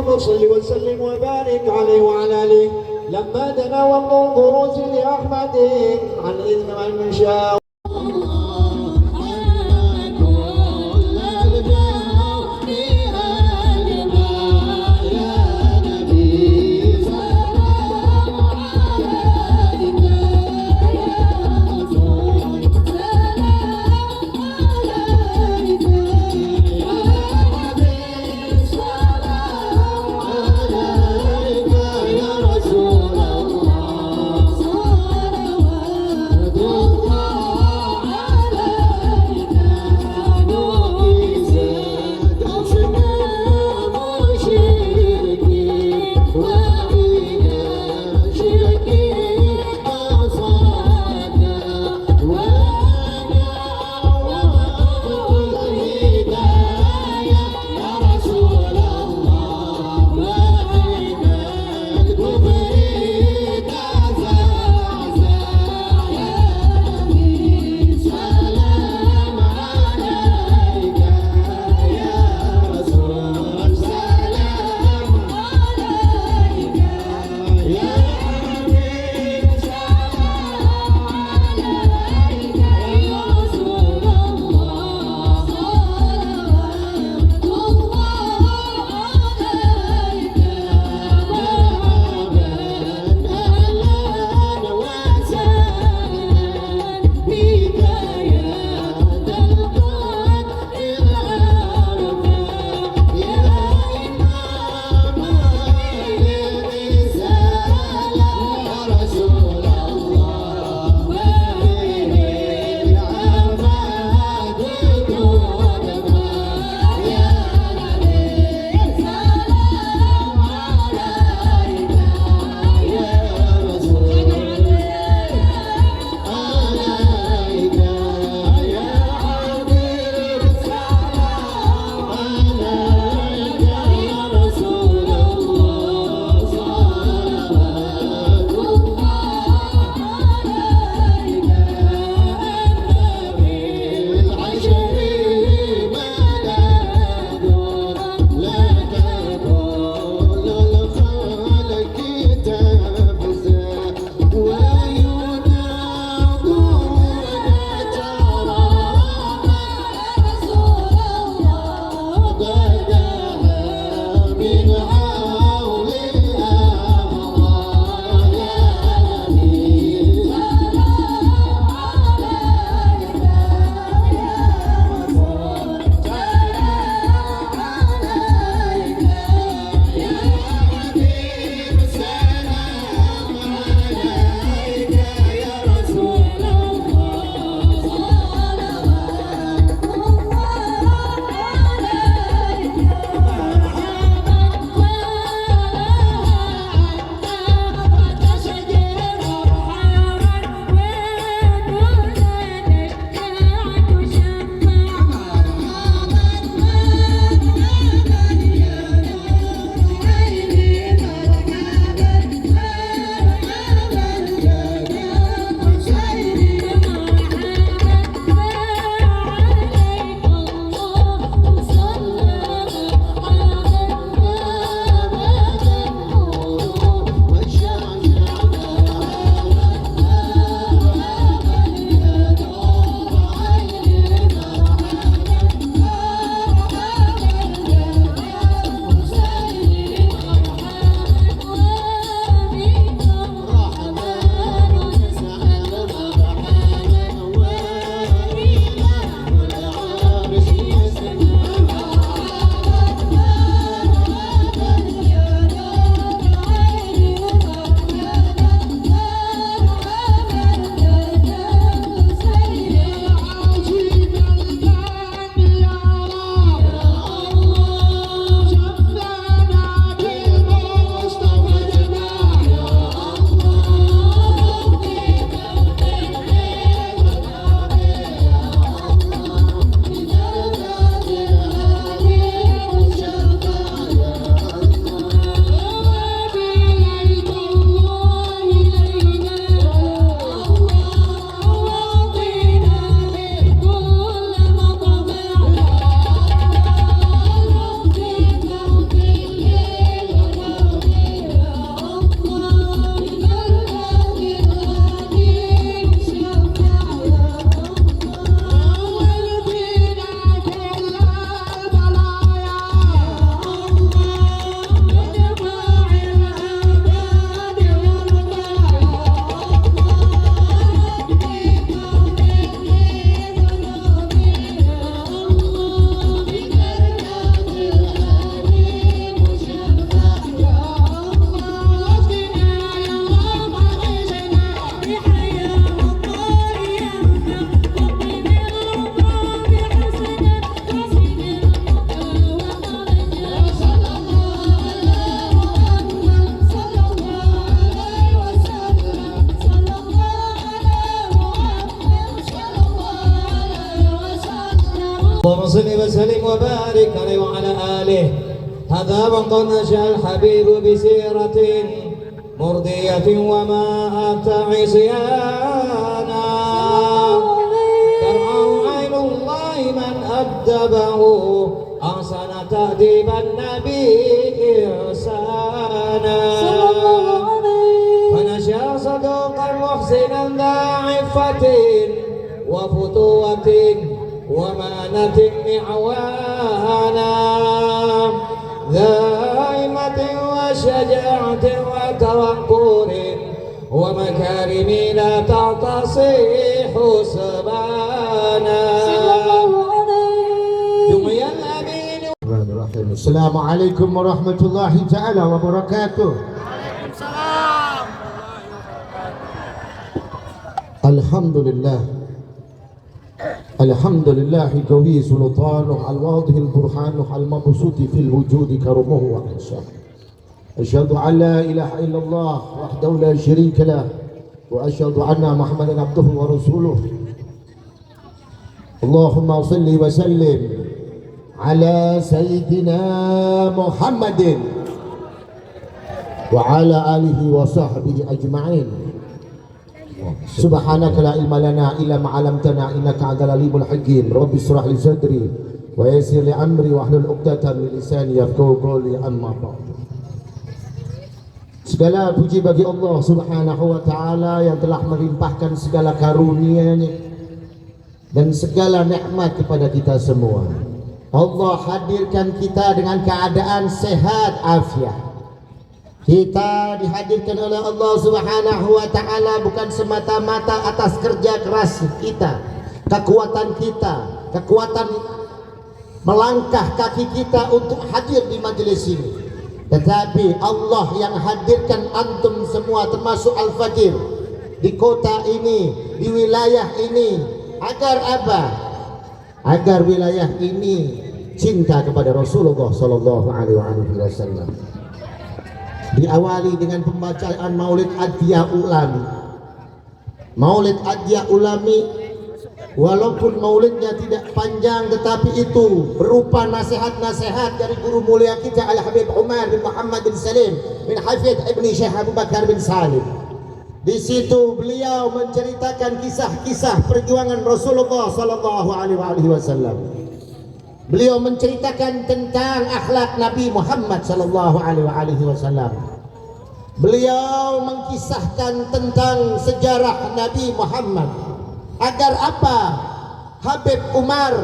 اللهم صل وسلم وبارك عليه وعلى آله لما دنا وقت البروز لأحمد عن إذن من شاء. وسلم وبارك عليه وعلى آله. هذا وقد نشأ الحبيب بسيرة مرضية وما أتى عصيانا، ترعاه عين الله من أدبه أحسن تأديب النبي إحسانا. فنشأ صدوقا محسنا ذا عفة وفتوة ومانة معوانا، ذا همة وشجاعة وتوقر ومكارم لا تعتصي حسبانا. دعي الأمين. السلام عليكم ورحمة الله تعالى وبركاته. الحمد لله الحمد لله قوي سلطانه الواضح البرهان المبسوط في الوجود كرمه وأنشاه. أشهد أن لا إله إلا الله وحده لا شريك له، وأشهد أن محمدا عبده ورسوله. اللهم صل وسلم على سيدنا محمد وعلى آله وصحبه أجمعين. Subhanaka la ilma lana illa ma 'allamtana innaka antal alimul hakim. Rabbi ishrah li sadri wa yassir li amri wahlul 'uqdatam min lisani yafqahu qawli. Amma ba'd. Segala puji bagi Allah Subhanahu wa taala yang telah melimpahkan segala karunia-Nya dan segala nikmat kepada kita semua. Allah hadirkan kita dengan keadaan sehat afiat. Kita dihadirkan oleh Allah Subhanahu wa taala bukan semata-mata atas kerja keras kita, kekuatan kita, kekuatan melangkah kaki kita untuk hadir di majelis ini, tetapi Allah yang hadirkan antum semua termasuk al-fakir di kota ini, di wilayah ini. Agar apa? Agar wilayah ini cinta kepada Rasulullah sallallahu alaihi wasallam. Diawali dengan pembacaan Maulid Adhiya Ulami. Maulid Adhiya Ulami, walaupun maulidnya tidak panjang, tetapi itu berupa nasihat-nasihat dari guru mulia kita Al-Habib Umar bin Muhammad bin Salim bin Hafid ibni Syekh Abu Bakar bin Salim. Di situ beliau menceritakan kisah-kisah perjuangan Rasulullah sallallahu alaihi wasallam. Beliau menceritakan tentang akhlak Nabi Muhammad sallallahu alaihi wasallam. Beliau mengkisahkan tentang sejarah Nabi Muhammad. Agar apa? Habib Umar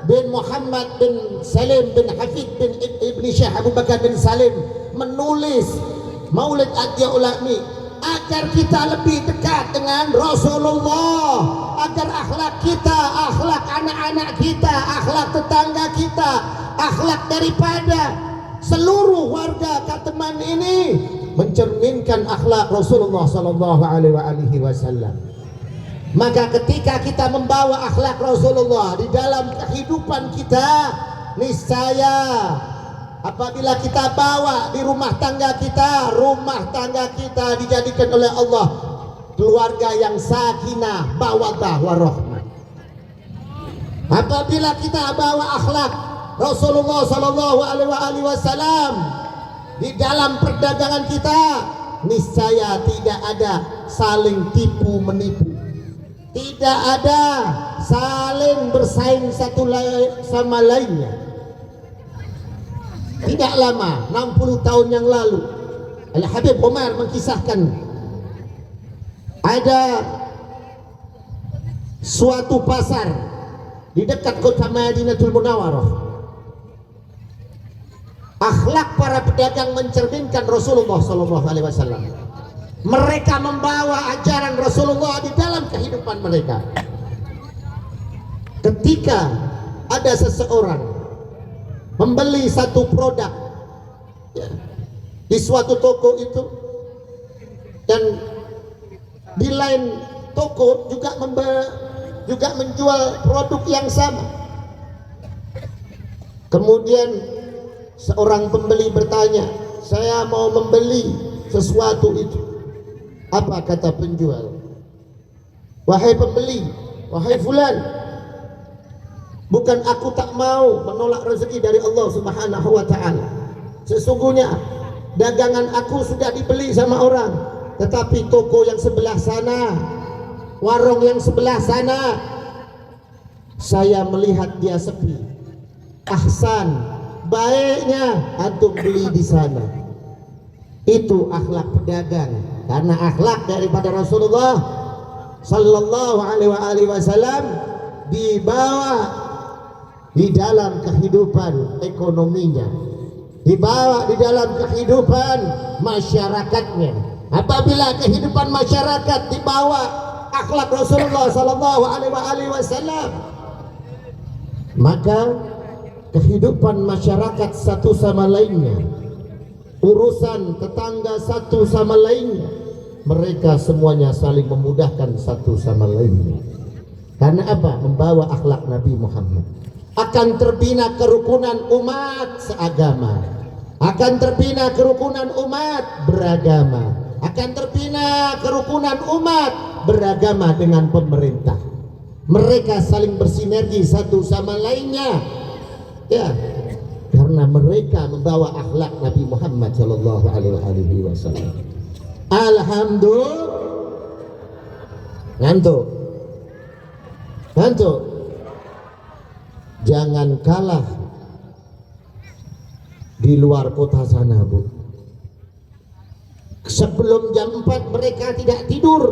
bin Muhammad bin Salim bin Hafid bin Ibni Syekh Abu Bakar bin Salim menulis Maulid Adhiya Ulami agar kita lebih dekat dengan Rasulullah, agar akhlak kita, akhlak anak-anak kita, akhlak tetangga kita, akhlak daripada seluruh warga Kateman ini mencerminkan akhlak Rasulullah sallallahu alaihi wasallam. Maka ketika kita membawa akhlak Rasulullah di dalam kehidupan kita, niscaya apabila kita bawa di rumah tangga kita dijadikan oleh Allah keluarga yang sakinah, mawaddah warahmah. Apabila kita bawa akhlak Rasulullah sallallahu alaihi wasallam di dalam perdagangan kita, niscaya tidak ada saling tipu menipu, tidak ada saling bersaing satu sama lainnya. Tidak lama, 60 tahun yang lalu, Al-Habib Umar mengkisahkan ada suatu pasar di dekat kota Madinatul Munawwarah. Akhlak para pedagang mencerminkan Rasulullah sallallahu alaihi wasallam. Mereka membawa ajaran Rasulullah di dalam kehidupan mereka. Ketika ada seseorang membeli satu produk ya, di suatu toko itu, dan di lain toko juga menjual produk yang sama. Kemudian seorang pembeli bertanya, saya mau membeli sesuatu itu. Apa kata penjual? Wahai pembeli, wahai fulan, Bukan aku tak mau menolak rezeki dari Allah Subhanahu wa taala. Sesungguhnya dagangan aku sudah dibeli sama orang, tetapi toko yang sebelah sana, warung yang sebelah sana, saya melihat dia sepi. Ahsan, baiknya antum beli di sana. Itu akhlak pedagang, karena akhlak daripada Rasulullah sallallahu alaihi wasallam dibawa di dalam kehidupan ekonominya, dibawa di dalam kehidupan masyarakatnya. Apabila kehidupan masyarakat dibawa akhlak Rasulullah sallallahu alaihi wasallam, maka kehidupan masyarakat satu sama lainnya, urusan tetangga satu sama lainnya, mereka semuanya saling memudahkan satu sama lainnya. Karena apa? Membawa akhlak Nabi Muhammad. Akan terbina kerukunan umat seagama, akan terbina kerukunan umat beragama, akan terbina kerukunan umat beragama dengan pemerintah. Mereka saling bersinergi satu sama lainnya, ya, karena mereka membawa akhlak Nabi Muhammad sallallahu alaihi wasallam. Alhamdulillah. Ngantuk. Jangan kalah di luar kota sana, Bu. Sebelum jam 4 mereka tidak tidur.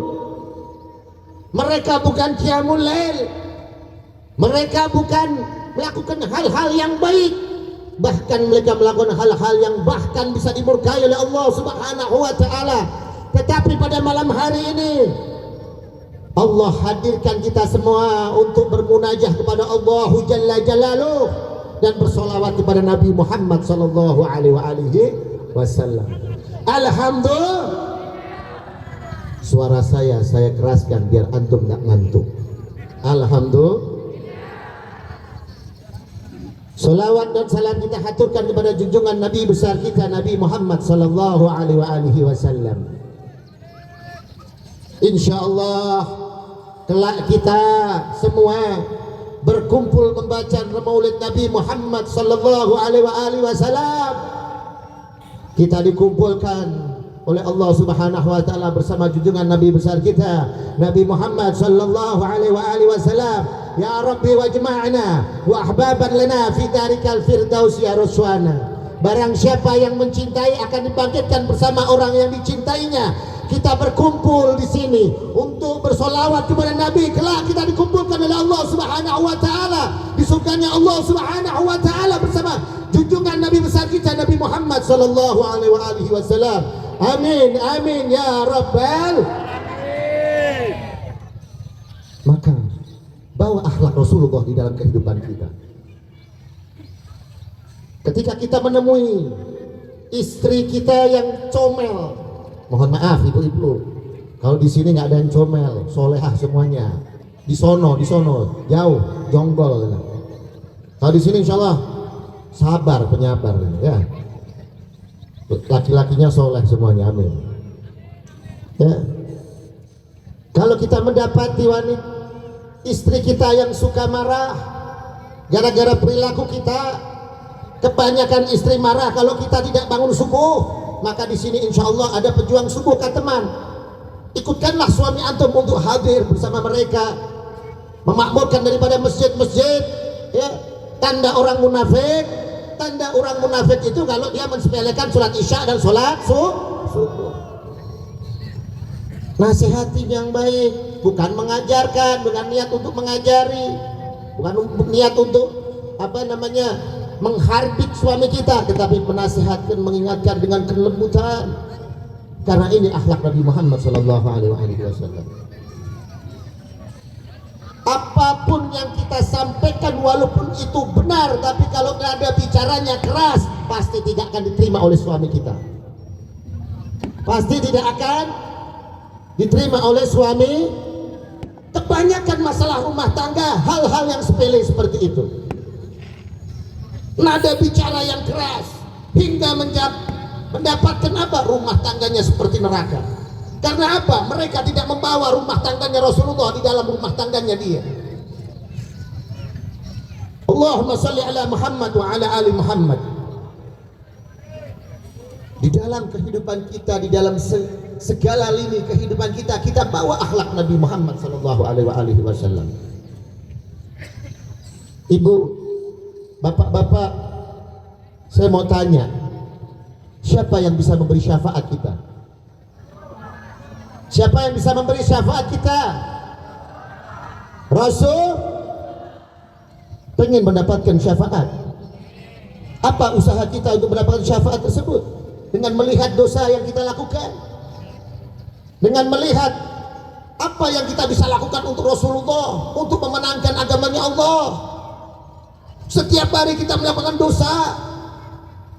Mereka bukan qiyamul lail. Mereka bukan melakukan hal-hal yang baik. Bahkan mereka melakukan hal-hal yang bahkan bisa dimurkai oleh Allah Subhanahu wa taala. Tetapi pada malam hari ini Allah hadirkan kita semua untuk bermunajah kepada Allah Jalla Jalaluh dan bersolawat kepada Nabi Muhammad sallallahu alaihi wasallam. Alhamdulillah. Suara saya keraskan biar antum nggak ngantuk. Alhamdulillah. Salawat dan salam kita haturkan kepada junjungan Nabi besar kita Nabi Muhammad sallallahu alaihi wasallam. Insyaallah kelak kita semua berkumpul membaca Maulid Nabi Muhammad sallallahu alaihi wasallam. Kita dikumpulkan oleh Allah Subhanahu wa taala bersama junjungan Nabi besar kita Nabi Muhammad sallallahu alaihi wasallam. Ya Rabbi wajma'na wa ahbaban lana fi darikal firdaus ya ruswana. Barang siapa yang mencintai akan dibangkitkan bersama orang yang dicintainya. Kita berkumpul di sini untuk bersolawat kepada Nabi. Kelak kita dikumpulkan oleh Allah Subhanahu wa taala di surganya Allah Subhanahu wa taala bersama junjungan Nabi besar kita Nabi Muhammad sallallahu alaihi wasallam. Amin amin ya rabbal alamin. Maka bawa akhlak Rasulullah di dalam kehidupan kita. Ketika kita menemui istri kita yang comel, mohon maaf ibu-ibu, kalau di sini nggak ada yang comel, solehah semuanya. Di sono jauh, jonggol. Kalau di sini insya Allah sabar, penyabar, ya. Laki-lakinya soleh semuanya, amin. Ya. Kalau kita mendapati wanita istri kita yang suka marah, gara-gara perilaku kita, kebanyakan istri marah kalau kita tidak bangun subuh, maka di sini insya Allah ada pejuang subuh teman. Ikutkanlah suami antum untuk hadir bersama mereka, memakmurkan daripada masjid-masjid. Ya, tanda orang munafik itu kalau dia mensepelekan sholat isya dan sholat subuh. Nasihati yang baik, bukan mengajarkan, bukan niat untuk mengajari, bukan niat untuk menghardik suami kita, tetapi menasihatkan, mengingatkan dengan kelembutan. Karena ini akhlak Nabi Muhammad sallallahu alaihi wasallam. Apapun yang kita sampaikan walaupun itu benar, tapi kalau ada bicaranya keras, pasti tidak akan diterima oleh suami kita. Pasti tidak akan diterima oleh suami. Kebanyakan masalah rumah tangga hal-hal yang sepele seperti itu. Nada bicara yang keras hingga mendapatkan apa? Rumah tangganya seperti neraka. Karena apa? Mereka tidak membawa rumah tangganya Rasulullah di dalam rumah tangganya dia. Allahumma salli ala Muhammad wa ala ali Muhammad. Di dalam kehidupan kita, di dalam segala lini kehidupan kita, kita bawa akhlak Nabi Muhammad sallallahu alaihi wasallam. Ibu, bapak-bapak, saya mau tanya, siapa yang bisa memberi syafaat kita? Siapa yang bisa memberi syafaat kita? Rasul pengen mendapatkan syafaat. Apa usaha kita untuk mendapatkan syafaat tersebut? Dengan melihat dosa yang kita lakukan, dengan melihat apa yang kita bisa lakukan untuk Rasulullah, untuk memenangkan agamanya Allah. Setiap hari kita melakukan dosa,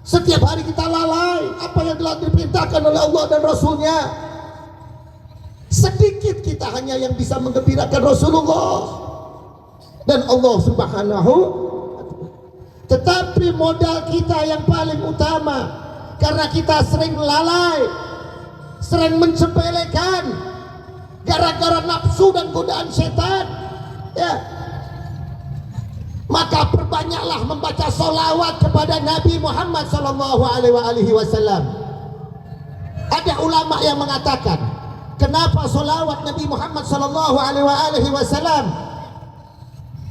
setiap hari kita lalai apa yang telah diperintahkan oleh Allah dan Rasulnya. Sedikit kita hanya yang bisa menggembirakan Rasulullah dan Allah Subhanahu. Tetapi modal kita yang paling utama, karena kita sering lalai, sering mensepelekan, gara-gara nafsu dan godaan setan, ya, maka perbanyaklah membaca sholawat kepada Nabi Muhammad sallallahu alaihi wasallam. Ada ulama yang mengatakan, kenapa sholawat Nabi Muhammad sallallahu alaihi wasallam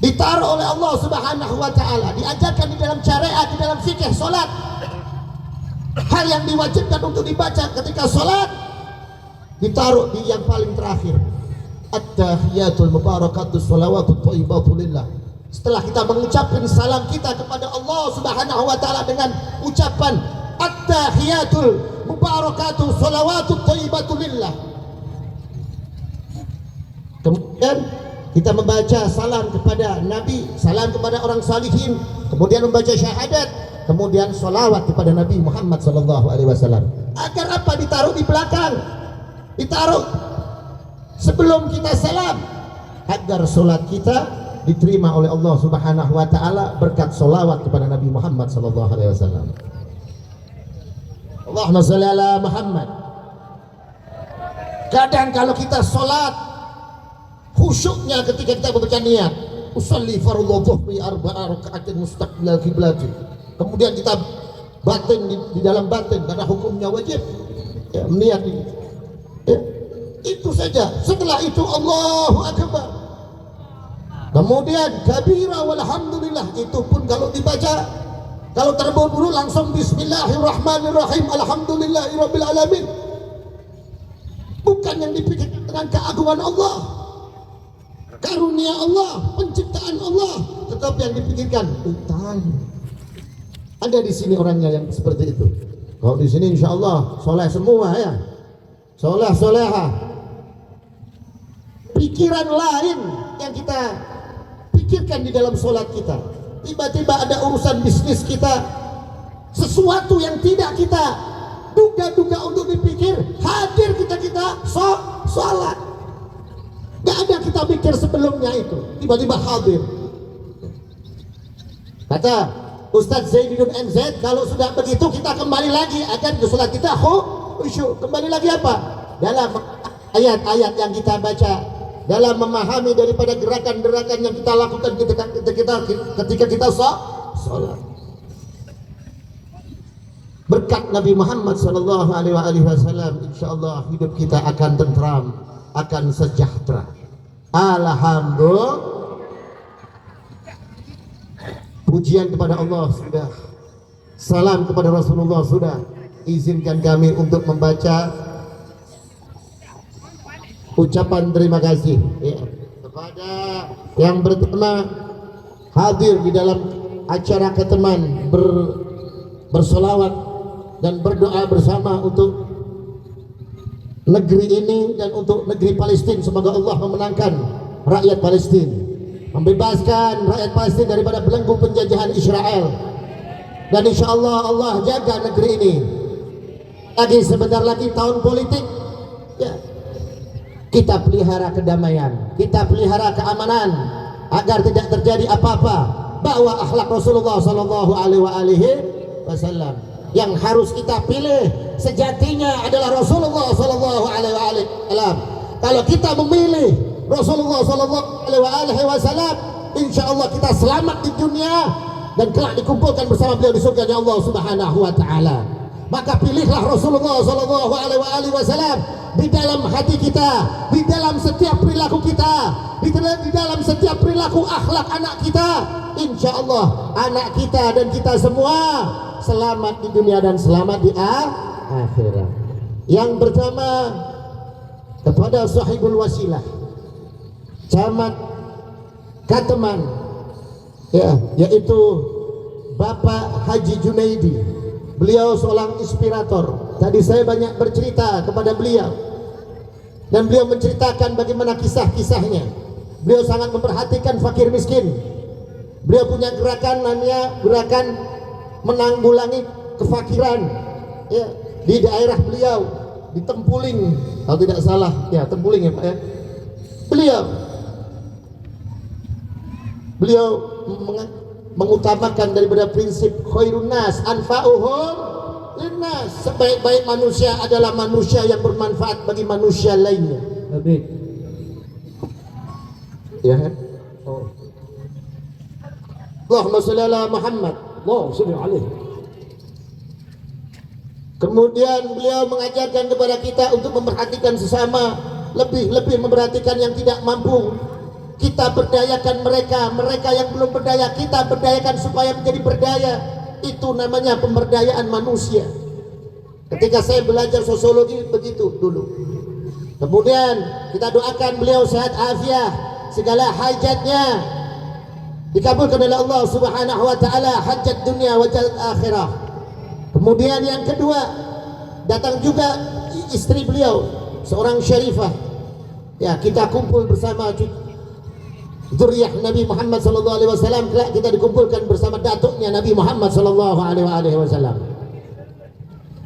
ditaruh oleh Allah Subhanahu wa taala, diajarkan di dalam syariat, di dalam fikih salat. Hal yang diwajibkan untuk dibaca ketika sholat ditaruh di yang paling terakhir. At-tahiyatul mubarakatus sholawatut thayyibatu lillah. Setelah kita mengucapkan salam kita kepada Allah Subhanahu wa taala dengan ucapan at-tahiyatul mubarakatus sholawatut thayyibatu lillah, kemudian kita membaca salam kepada Nabi, salam kepada orang salihin, kemudian membaca syahadat, kemudian sholawat kepada Nabi Muhammad sallallahu alaihi wasallam. Agar apa? Ditaruh di belakang, ditaruh sebelum kita salam, agar sholat kita diterima oleh Allah Subhanahu wa taala berkat sholawat kepada Nabi Muhammad sallallahu alaihi wasallam. Allahumma shalli ala Muhammad. Kadang kalau kita sholat, khusyuknya ketika kita membaca niat, usolli fardhu dhuhri arba'a raka'atin mustaqbilal qiblati, kemudian kita batin di dalam batin karena hukumnya wajib, ya, niat ini, ya, itu saja. Setelah itu Allahu Akbar, kemudian kabira walhamdulillah, itu pun kalau dibaca, kalau terburu-buru langsung bismillahirrahmanirrahim alhamdulillahirabbil alamin. Bukan yang dipikirkan dengan keagungan Allah, karunia Allah, penciptaan Allah, tetapi yang dipikirkan utang. Ada di sini orangnya yang seperti itu. Kalau di sini insya Allah soleh semua, ya, soleh soleha. Pikiran lain yang kita pikirkan di dalam sholat kita. Tiba-tiba ada urusan bisnis kita, sesuatu yang tidak kita duga-duga untuk dipikir, hadir kita sholat. Gak ada kita pikir sebelumnya itu, tiba-tiba hadir. Kata Ustadz Zaidudin MZ, kalau sudah begitu kita kembali lagi agar sholat kita khusyuk. Kembali lagi apa? Dalam ayat-ayat yang kita baca, dalam memahami daripada gerakan-gerakan yang kita lakukan ketika kita sholat. Berkat Nabi Muhammad sallallahu alaihi wasallam, insyaallah hidup kita akan tentram, akan sejahtera. Alhamdulillah. Pujian kepada Allah sudah, salam kepada Rasulullah sudah. Izinkan kami untuk membaca ucapan terima kasih, ya, kepada yang pertama hadir di dalam acara keteman bersolawat dan berdoa bersama untuk negeri ini dan untuk negeri Palestina. Semoga Allah memenangkan rakyat Palestina, membebaskan rakyat Palestina daripada belenggu penjajahan Israel, dan insya Allah Allah jaga negeri ini. Lagi sebentar lagi tahun politik, ya, kita pelihara kedamaian, kita pelihara keamanan agar tidak terjadi apa-apa. Bawa akhlak Rasulullah sallallahu alaihi wasallam. Yang harus kita pilih sejatinya adalah Rasulullah sallallahu alaihi wasallam. Kalau kita memilih Rasulullah sallallahu alaihi wasallam, insya Allah kita selamat di dunia dan kelak dikumpulkan bersama beliau di surga Allah Subhanahu wa taala. Maka pilihlah Rasulullah sallallahu alaihi wasallam di dalam hati kita, di dalam setiap perilaku kita, di dalam setiap perilaku akhlak anak kita. Insya Allah anak kita dan kita semua selamat di dunia dan selamat di akhirat. Yang pertama, kepada sahibul wasilah Camat Kateman, ya, yaitu Bapak Haji Junaidi. Beliau seorang inspirator. Tadi saya banyak bercerita kepada beliau dan beliau menceritakan bagaimana kisah-kisahnya. Beliau sangat memperhatikan fakir miskin. Beliau punya gerakan namanya gerakan menanggulangi kefakiran, ya, di daerah beliau di Tempuling, kalau tidak salah, ya Tempuling ya Pak ya. Beliau mengutamakan daripada prinsip khairun nas anfa'uhum linnas. Sebaik-baik manusia adalah manusia yang bermanfaat bagi manusia lainnya. Amin. Ya kan? Oh. Allahumma shalli ala Muhammad. Allahumma shalli alaihi. Kemudian beliau mengajarkan kepada kita untuk memperhatikan sesama, lebih memperhatikan yang tidak mampu. Kita berdayakan mereka yang belum berdaya, kita berdayakan supaya menjadi berdaya. Itu namanya pemberdayaan manusia. Ketika saya belajar sosiologi begitu dulu. Kemudian kita doakan beliau sehat afiat, segala hajatnya dikabulkan oleh Allah Subhanahu wa taala, hajat dunia wa hajat akhirah. Kemudian yang kedua, datang juga istri beliau, seorang syarifah. Ya, kita kumpul bersama zuriyah Nabi Muhammad sallallahu alaihi wasallam, kelak kita dikumpulkan bersama datuknya Nabi Muhammad sallallahu alaihi wasallam.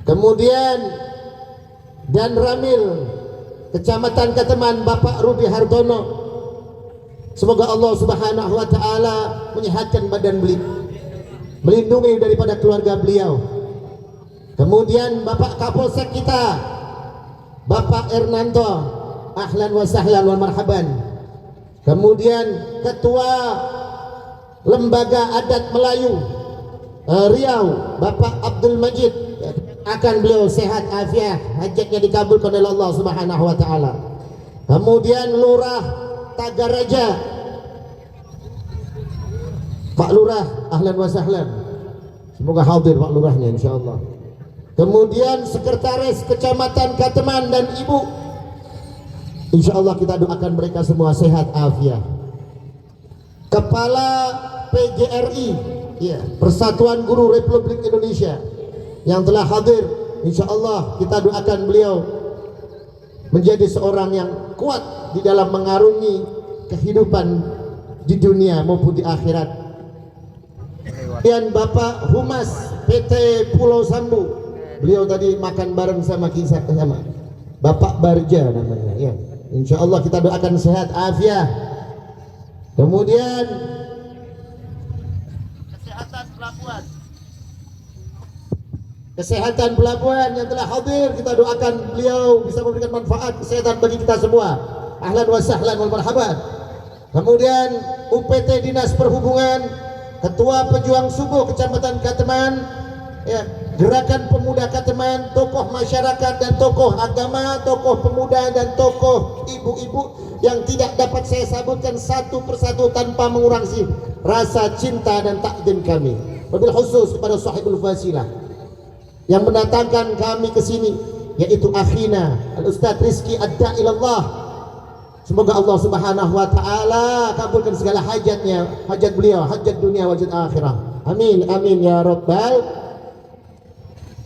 Kemudian dan Ramil, Kecamatan Kateman, Bapak Rudi Hartono. Semoga Allah Subhanahu wa taala menyehatkan badan beliau, melindungi daripada keluarga beliau. Kemudian Bapak Kapolsek kita, Bapak Ernanto, ahlan wa sahlan wa marhaban. Kemudian Ketua Lembaga Adat Melayu Riau, Bapak Abdul Majid, akan beliau sehat afiat, hajatnya dikabulkan oleh Allah Subhanahu wa taala. Kemudian Lurah Tagaraja, Pak Lurah, ahlan wa sahlan. Semoga hadir Pak Lurahnya insyaallah. Kemudian Sekretaris Kecamatan Kateman dan Ibu, insyaallah kita doakan mereka semua sehat afiat. Kepala PGRI, ya, Persatuan Guru Republik Indonesia, yang telah hadir, insyaallah kita doakan beliau menjadi seorang yang kuat di dalam mengarungi kehidupan di dunia maupun di akhirat. Dan Bapak Humas PT Pulau Sambu, beliau tadi makan bareng sama kisah sama Bapak Barja namanya, ya. Insyaallah kita doakan sehat afiat. Kemudian Kesehatan Pelabuhan yang telah hadir, kita doakan beliau bisa memberikan manfaat kesehatan bagi kita semua. Ahlan wa sahlan wal marhaban. Kemudian UPT Dinas Perhubungan, Ketua Pejuang Subuh Kecamatan Kateman, ya, Gerakan Pemuda Kateman, tokoh masyarakat dan tokoh agama, tokoh pemuda dan tokoh ibu-ibu yang tidak dapat saya sebutkan satu persatu tanpa mengurangi rasa cinta dan takdim kami. Wabil khusus kepada sahibul fasilah yang mendatangkan kami ke sini, yaitu akhina Al-Ustaz Rizki Ad-Da'ilallah. Semoga Allah Subhanahu wa taala kabulkan segala hajatnya, hajat beliau, hajat dunia, hajat akhirah. Amin amin ya rabbal.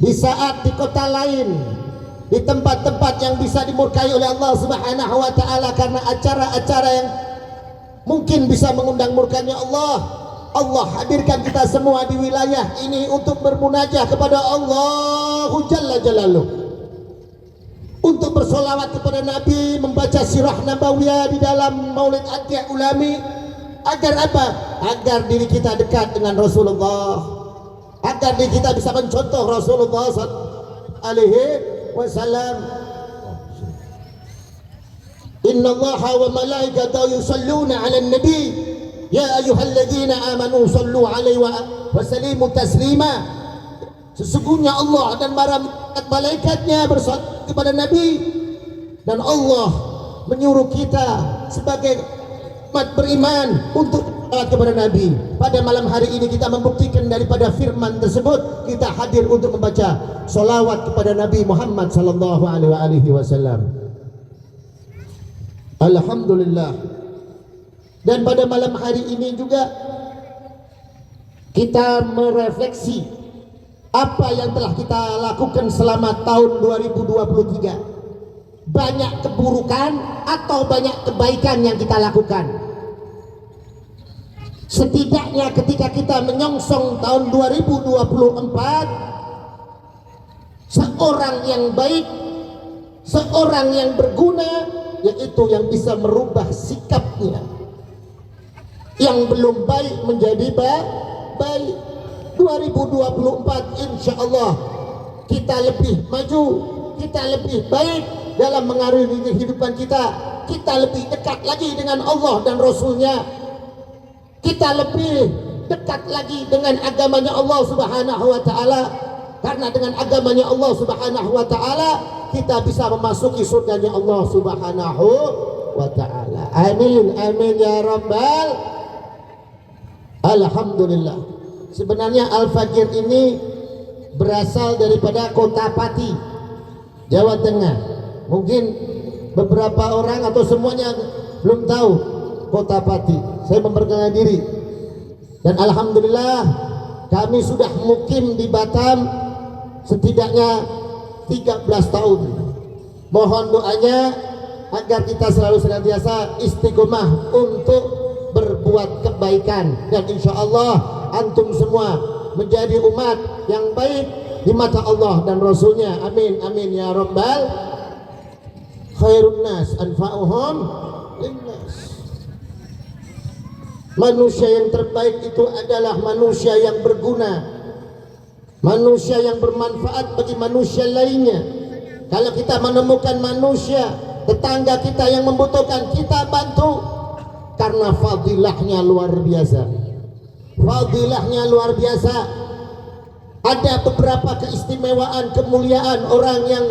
Di saat di kota lain, di tempat-tempat yang bisa dimurkai oleh Allah Subhanahu wa taala karena acara-acara yang mungkin bisa mengundang murkanya Allah, Allah hadirkan kita semua di wilayah ini untuk bermunajah kepada Allah Jalla Jalaluh, untuk bersolawat kepada Nabi, membaca sirah nabawiyah di dalam Maulid Atiyah Ulami. Agar apa? Agar diri kita dekat dengan Rasulullah, agar diri kita bisa mencontoh Rasulullah alaihi wasallam. Innallaha wa malaikatahu yusalluna 'alan nabi Ya ayyuhalladzina amanu sallu alaihi wa sallimu taslima. Sesungguhnya Allah dan para malaikatnya bersalawat kepada Nabi, dan Allah menyuruh kita sebagai umat beriman untuk bersalawat kepada Nabi. Pada malam hari ini kita membuktikan daripada firman tersebut, kita hadir untuk membaca salawat kepada Nabi Muhammad sallallahu alaihi wasallam. Alhamdulillah. Dan pada malam hari ini juga kita merefleksi apa yang telah kita lakukan selama tahun 2023. Banyak keburukan atau banyak kebaikan yang kita lakukan. Setidaknya ketika kita menyongsong tahun 2024, seorang yang baik, seorang yang berguna, yaitu yang bisa merubah sikapnya yang belum baik menjadi baik. 2024 insya Allah kita lebih maju, kita lebih baik dalam mengarungi kehidupan kita. Kita lebih dekat lagi dengan Allah dan Rasulnya. Kita lebih dekat lagi dengan agamanya Allah subhanahu wa ta'ala. Karena dengan agamanya Allah subhanahu wa ta'ala kita bisa memasuki surganya Allah subhanahu wa ta'ala. Amin, amin ya rabbal. Alhamdulillah. Sebenarnya Al-Fajr ini berasal daripada kota Pati, Jawa Tengah. Mungkin beberapa orang atau semuanya belum tahu kota Pati. Saya memperkenalkan diri, dan alhamdulillah kami sudah mukim di Batam setidaknya 13 tahun. Mohon doanya agar kita selalu senantiasa istiqomah untuk berbuat kebaikan, dan insya Allah antum semua menjadi umat yang baik di mata Allah dan Rasulnya. Amin, amin ya rabbal. Khairun nas anfa'uhum linnas. Manusia yang terbaik itu adalah manusia yang berguna, manusia yang bermanfaat bagi manusia lainnya. Kalau kita menemukan manusia tetangga kita yang membutuhkan, kita bantu, karena fadilahnya luar biasa. Fadilahnya luar biasa. Ada beberapa keistimewaan, kemuliaan orang yang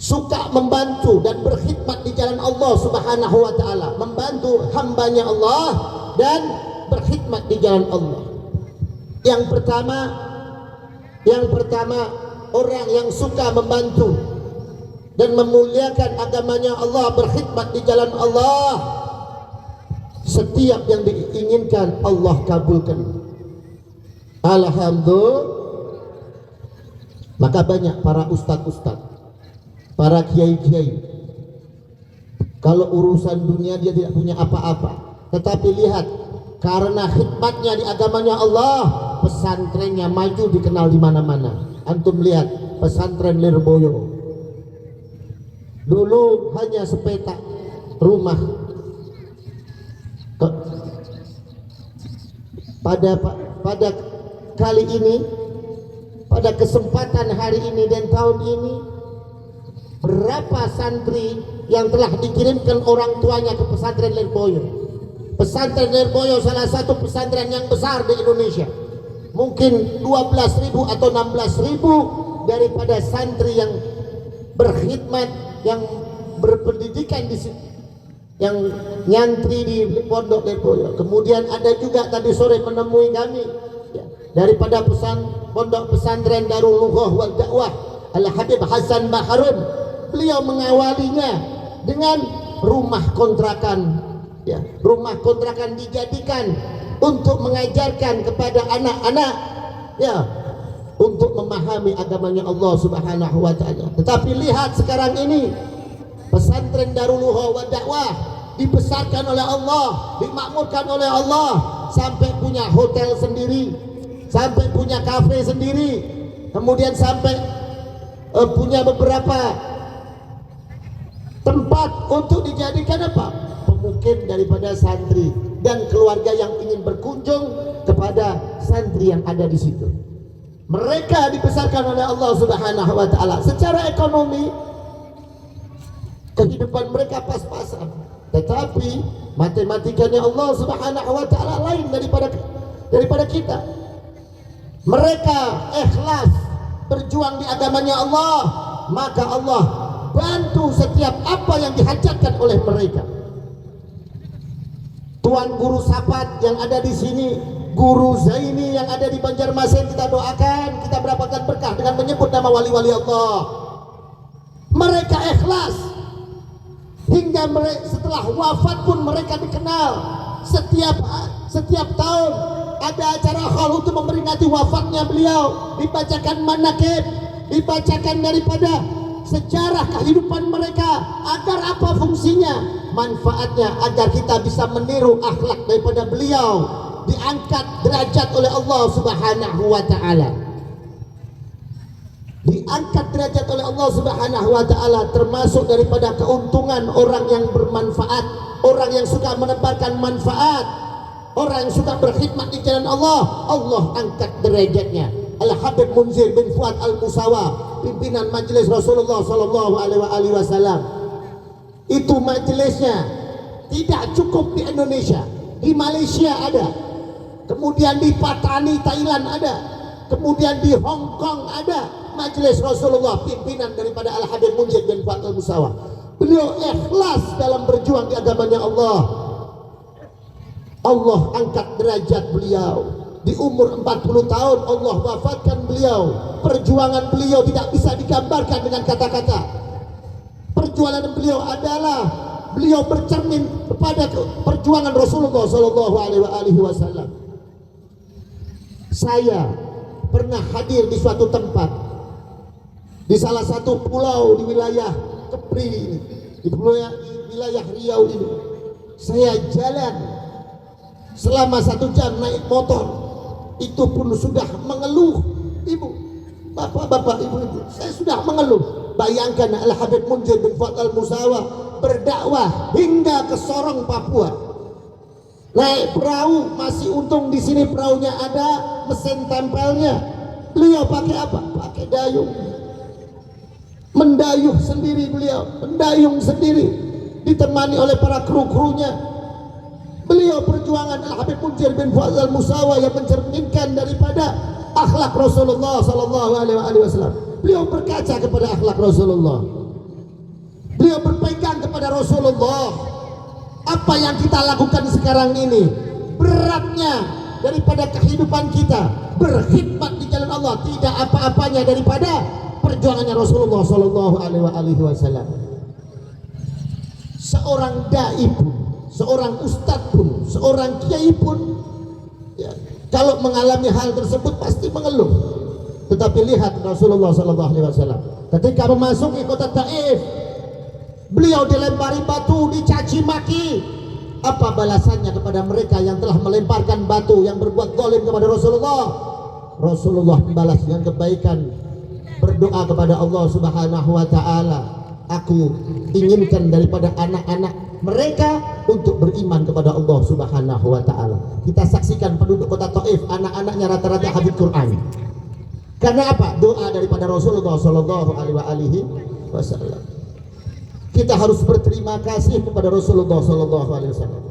suka membantu dan berkhidmat di jalan Allah subhanahu wa ta'ala, membantu hambanya Allah dan berkhidmat di jalan Allah. Yang pertama orang yang suka membantu dan memuliakan agamanya Allah, berkhidmat di jalan Allah, setiap yang diinginkan Allah kabulkan. Alhamdulillah. Maka banyak para ustadz-ustadz, para kiai-kiai, kalau urusan dunia dia tidak punya apa-apa, tetapi lihat, karena khidmatnya di agamanya Allah, pesantrennya maju, dikenal di mana-mana. Antum lihat pesantren Lirboyo, dulu hanya sepetak rumah. Pada kali ini, pada kesempatan hari ini dan tahun ini, berapa santri yang telah dikirimkan orang tuanya ke pesantren Lirboyo. Pesantren Lirboyo salah satu pesantren yang besar di Indonesia. Mungkin 12.000 atau 16.000 daripada santri yang berkhidmat, yang berpendidikan di sini, yang nyantri di pondok Lirboyo. Kemudian ada juga tadi sore menemui kami ya, daripada pondok pesantren Darul Lughah wal Dakwah Al-Habib Hasan Baharun. Beliau mengawalinya dengan rumah kontrakan ya, rumah kontrakan dijadikan untuk mengajarkan kepada anak-anak ya, untuk memahami agamanya Allah subhanahu wa ta'ala. Tetapi lihat sekarang ini, pesantren Darul Lughah wa Dakwah dibesarkan oleh Allah, dimakmurkan oleh Allah, sampai punya hotel sendiri, sampai punya kafe sendiri, kemudian sampai punya beberapa tempat untuk dijadikan apa? Pemukim daripada santri dan keluarga yang ingin berkunjung kepada santri yang ada di situ. Mereka dibesarkan oleh Allah subhanahu wa ta'ala. Secara ekonomi kehidupan mereka pas-pasan. Tetapi matematikanya Allah Subhanahu wa taala lain daripada kita. Mereka ikhlas berjuang di agamanya Allah, maka Allah bantu setiap apa yang dihajatkan oleh mereka. Tuan Guru Sapat yang ada di sini, Guru Zaini yang ada di Banjarmasin, kita doakan, kita mendapatkan berkah dengan menyebut nama wali-wali Allah. Mereka ikhlas hingga setelah wafat pun mereka dikenal. Setiap tahun ada acara hal untuk memperingati wafatnya beliau, dibacakan manaqib, dibacakan daripada sejarah kehidupan mereka. Agar apa fungsinya? Manfaatnya agar kita bisa meniru akhlak daripada beliau, diangkat derajat oleh Allah Subhanahu wa taala. Diangkat derajat oleh Allah Subhanahu wa taala termasuk daripada keuntungan orang yang bermanfaat, orang yang suka menebarkan manfaat, orang yang suka berkhidmat di jalan Allah. Allah angkat derajatnya. Al-Habib Munzir bin Fuad Al-Musawa, pimpinan majelis Rasulullah sallallahu alaihi wasallam. Itu majelisnya tidak cukup di Indonesia, di Malaysia ada, kemudian di Patani Thailand ada, kemudian di Hong Kong ada majelis Rasulullah, pimpinan daripada Al-Habib Munzir bin Fuad Al-Musawa. Beliau ikhlas dalam berjuang di agamanya Allah. Allah angkat derajat beliau. Di umur 40 tahun Allah wafatkan beliau. Perjuangan beliau tidak bisa digambarkan dengan kata-kata. Perjuangan beliau adalah beliau bercermin kepada perjuangan Rasulullah sallallahu alaihi wasallam. Saya pernah hadir di suatu tempat, di salah satu pulau di wilayah Kepri ini, di wilayah Riau ini. Saya jalan selama 1 jam naik motor, itu pun sudah mengeluh. Ibu, bapak-bapak, ibu-ibu, saya sudah mengeluh. Bayangkan Al-Habib Munzir bin Fuad Al-Musawa berdakwah hingga ke Sorong, Papua. Naik perahu, masih untung di sini perahunya ada mesin tempelnya. Beliau pakai apa? Pakai dayung. Mendayuh sendiri beliau, mendayung sendiri, ditemani oleh para kru-krunya. Beliau perjuangan Al-Habib Munzir bin Fuad Al-Musawa yang mencerminkan daripada akhlak Rasulullah sallallahu alaihi wasallam. Beliau berkaca kepada akhlak Rasulullah. Beliau berpegang kepada Rasulullah. Apa yang kita lakukan sekarang ini, beratnya daripada kehidupan kita berkhidmat di jalan Allah tidak apa-apanya daripada perjuangannya Rasulullah sallallahu alaihi wasallam. Seorang dai pun, seorang ustadz pun, seorang kiai pun, ya, kalau mengalami hal tersebut pasti mengeluh. Tetapi lihat Rasulullah sallallahu alaihi wasallam ketika memasuki kota Taif, beliau dilempari batu, dicaci maki. Apa balasannya kepada mereka yang telah melemparkan batu, yang berbuat zalim kepada Rasulullah? Rasulullah membalas dengan kebaikan, berdoa kepada Allah Subhanahu wa taala, aku inginkan daripada anak-anak mereka untuk beriman kepada Allah Subhanahu wa taala. Kita saksikan penduduk kota Taif, anak-anaknya rata-rata hafid Quran. Karena apa? Doa daripada Rasulullah sallallahu alaihi wasallam. Kita harus berterima kasih kepada Rasulullah sallallahu alaihi wasallam.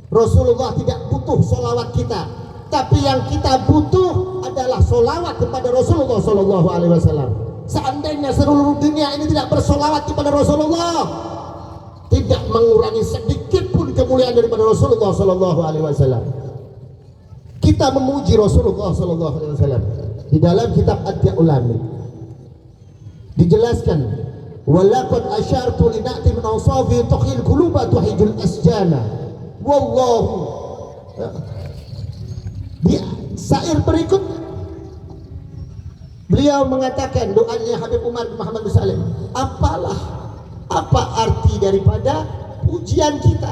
Rasulullah tidak butuh solawat kita, tapi yang kita butuh adalah solawat kepada Rasulullah sallallahu alaihi wasallam. Seandainya seluruh dunia ini tidak bersolawat kepada Rasulullah, tidak mengurangi sedikit pun kemuliaan daripada Rasulullah sallallahu alaihi wasallam. Kita memuji Rasulullah sallallahu alaihi wasallam. Di dalam kitab Ad-Diya'ul Ulami dijelaskan, walaqad asyartu li na'ti min awsafi tukhil quluba tuhijul asjana wallahu. Di syair berikut beliau mengatakan, doanya Habib Umar bin Muhammad bin Salim, apa arti daripada pujian kita?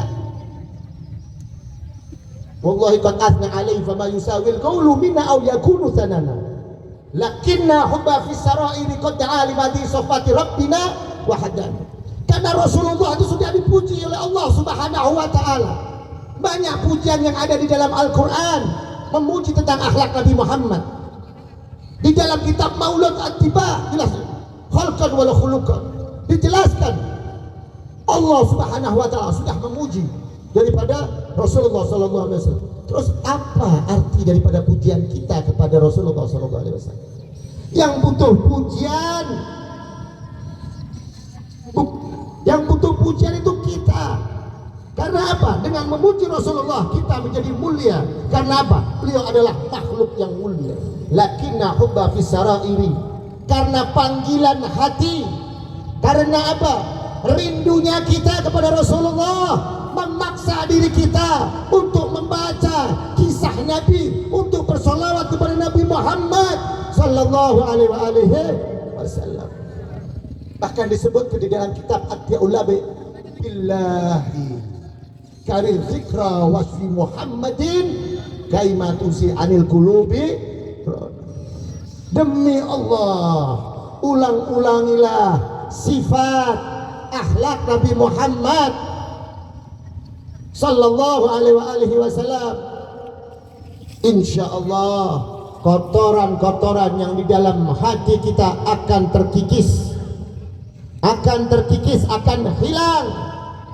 Wallahi qad athna alaihi fama yusawil qawlu minna aw yakunu thanana lakinna hubba fis sarairi qad alimati sifati rabbina wa hadan. Karena Rasulullah itu sudah dipuji oleh Allah Subhanahu wa taala. Banyak pujian yang ada di dalam Al-Qur'an memuji tentang akhlak Nabi Muhammad. Di dalam kitab Maulud At-Tiba jelas khalqan wal khuluqan dijelaskan Allah Subhanahu wa taala sudah memuji daripada Rasulullah sallallahu alaihi wasallam. Terus apa arti daripada pujian kita kepada Rasulullah sallallahu alaihi wasallam? Yang butuh pujian, yang butuh pujian itu kita. Karena apa? Dengan memuji Rasulullah kita menjadi mulia. Karena apa? Beliau adalah makhluk yang mulia. Lakinna hubba fis sarairi. Karena panggilan hati. Karena apa? Rindunya kita kepada Rasulullah memaksa diri kita untuk membaca kisah Nabi, untuk bersolawat kepada Nabi Muhammad sallallahu alaihi wasallam. Bahkan disebut di dalam kitab Adyaul Labi, billahi karir zikra wasfi Muhammadin kaimatusi anil qulubi. Demi Allah, ulang-ulangilah sifat akhlak Nabi Muhammad sallallahu alaihi wasallam. Insyaallah kotoran-kotoran yang di dalam hati kita akan terkikis, akan hilang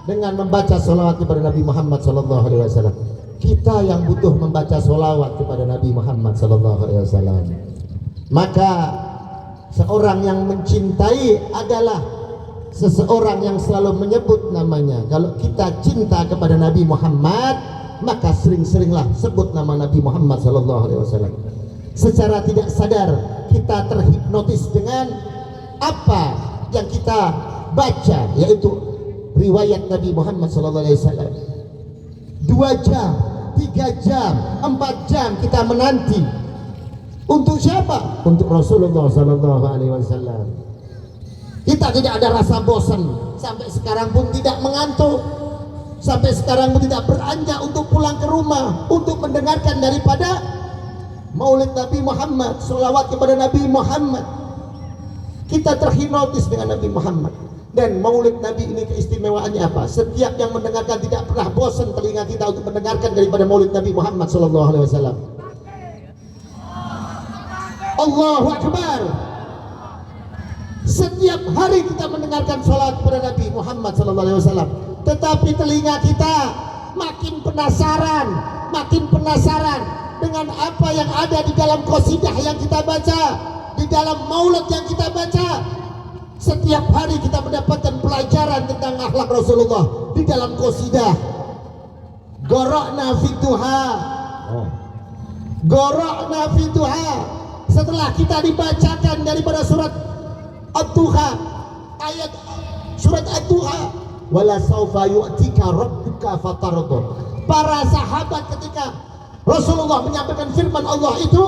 dengan membaca salawat kepada Nabi Muhammad sallallahu alaihi wasallam. Kita yang butuh membaca salawat kepada Nabi Muhammad sallallahu alaihi wasallam. Maka seorang yang mencintai adalah seseorang yang selalu menyebut namanya. Kalau kita cinta kepada Nabi Muhammad, maka sering-seringlah sebut nama Nabi Muhammad sallallahu alaihi wasallam. Secara tidak sadar kita terhipnotis dengan apa yang kita baca, yaitu riwayat Nabi Muhammad sallallahu alaihi wasallam. 2 jam, 3 jam, 4 jam kita menanti. Untuk siapa? Untuk Rasulullah sallallahu alaihi wasallam. Kita tidak ada rasa bosan, sampai sekarang pun tidak mengantuk, sampai sekarang pun tidak beranjak untuk pulang ke rumah untuk mendengarkan daripada Maulid Nabi Muhammad, sholawat kepada Nabi Muhammad. Kita terhipnotis dengan Nabi Muhammad. Dan Maulid Nabi ini keistimewaannya apa? Setiap yang mendengarkan tidak pernah bosan telinga kita untuk mendengarkan daripada Maulid Nabi Muhammad sallallahu alaihi wasallam. Allahu Akbar. Setiap hari kita mendengarkan sholawat kepada Nabi Muhammad sallallahu alaihi wasallam, tetapi telinga kita makin penasaran dengan apa yang ada di dalam qasidah yang kita baca, di dalam maulid yang kita baca. Setiap hari kita mendapatkan pelajaran tentang akhlak Rasulullah di dalam qasidah. Gorokna fituha, gorokna fituha. Setelah kita dibacakan daripada surat At-Tuha, ayat surat At-Tuha, wala saufa yu'tika rabbuka fatarda. Para sahabat ketika Rasulullah menyampaikan firman Allah itu,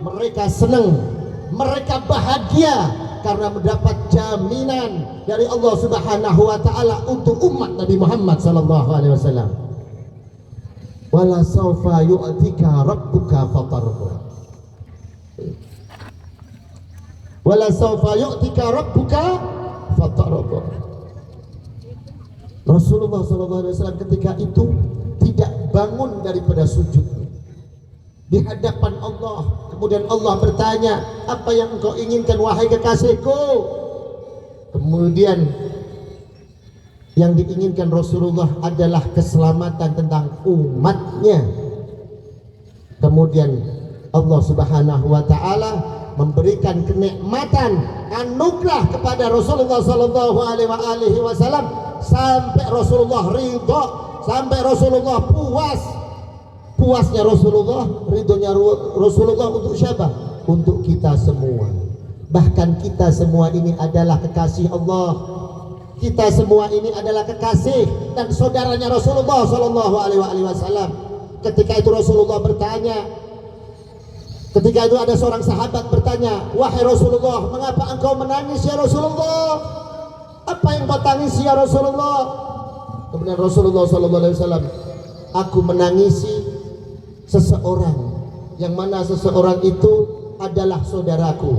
mereka senang, mereka bahagia karena mendapat jaminan dari Allah Subhanahu wa taala untuk umat Nabi Muhammad sallallahu alaihi wasallam. Wala saufa yu'tika rabbuka fatarda. Wala sawfa yu'tika rabbuka fatarda. Rasulullah sallallahu alaihi wasallam ketika itu tidak bangun daripada sujud di hadapan Allah. Kemudian Allah bertanya, apa yang engkau inginkan wahai kekasihku? Kemudian yang diinginkan Rasulullah adalah keselamatan tentang umatnya. Kemudian Allah Subhanahu wa taala memberikan kenikmatan anugerah kepada Rasulullah sallallahu alaihi wasallam sampai Rasulullah ridha, sampai Rasulullah puas. Puasnya Rasulullah, ridhonya Rasulullah untuk siapa? Untuk kita semua. Bahkan kita semua ini adalah kekasih Allah. Kita semua ini adalah kekasih dan saudaranya Rasulullah sallallahu alaihi wasallam. Ketika itu Rasulullah bertanya, ketika itu ada seorang sahabat bertanya, wahai Rasulullah, mengapa engkau menangis ya Rasulullah? Apa yang kau tangisi ya Rasulullah? Kemudian Rasulullah sallallahu alaihi wasallam, aku menangisi seseorang yang mana seseorang itu adalah saudaraku.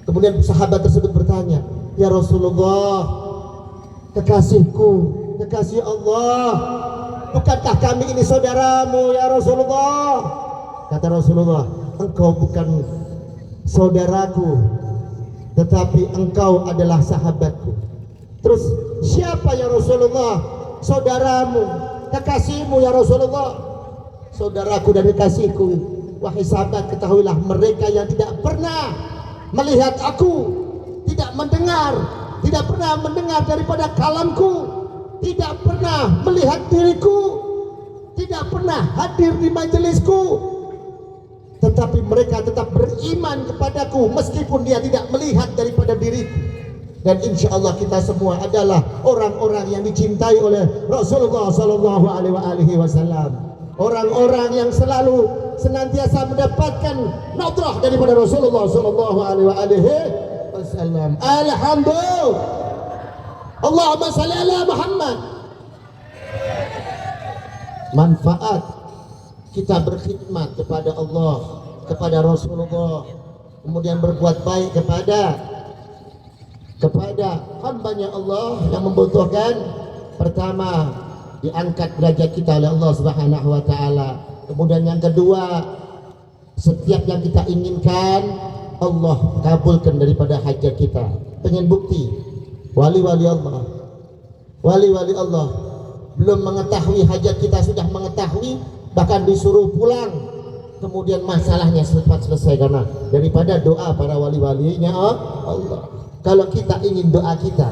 Kemudian sahabat tersebut bertanya, ya Rasulullah, kekasihku, kekasih Allah, bukankah kami ini saudaramu ya Rasulullah? Kata Rasulullah, engkau bukan saudaraku, tetapi engkau adalah sahabatku. Terus siapa ya Rasulullah? Saudaramu, kekasihmu ya Rasulullah. Saudaraku dan kekasihku, wahai sahabat, ketahuilah mereka yang tidak pernah melihat aku, tidak pernah mendengar daripada kalamku, tidak pernah melihat diriku, tidak pernah hadir di majelisku, tetapi mereka tetap beriman kepadaku meskipun dia tidak melihat daripada diriku. Dan insya Allah kita semua adalah orang-orang yang dicintai oleh Rasulullah Sallallahu Alaihi Wasallam. Orang-orang yang selalu senantiasa mendapatkan nadrah daripada Rasulullah Sallallahu Alaihi Wasallam. Alhamdulillah. Allahumma salli ala Muhammad. Manfaat kita berkhidmat kepada Allah, kepada Rasulullah, kemudian berbuat baik kepada hambanya Allah yang membutuhkan. Pertama, diangkat derajat kita oleh Allah Subhanahu wa taala. Kemudian yang kedua, setiap yang kita inginkan Allah kabulkan daripada hajat kita. Pengen bukti, wali-wali Allah belum mengetahui hajat kita sudah mengetahui, bahkan disuruh pulang, kemudian masalahnya cepat selesai karena daripada doa para wali-walinya Allah. Kalau kita ingin doa kita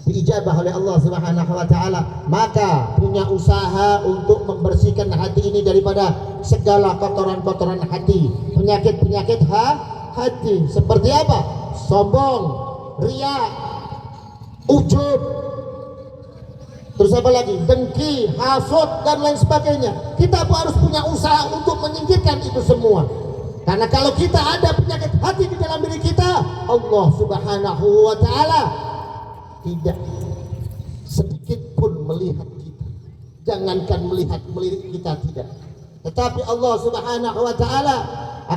diijabah oleh Allah Subhanahu wa taala, maka punya usaha untuk membersihkan hati ini daripada segala kotoran-kotoran hati, penyakit-penyakit hati. Seperti apa? Sombong, riya, ujub, terus apa lagi? Dengki, hasud dan lain sebagainya. Kita harus punya usaha untuk menyingkirkan itu semua. Karena kalau kita ada penyakit hati di dalam diri kita, Allah Subhanahu wa taala tidak sedikit pun melihat kita. Jangankan melihat kita, tidak. Tetapi Allah Subhanahu wa taala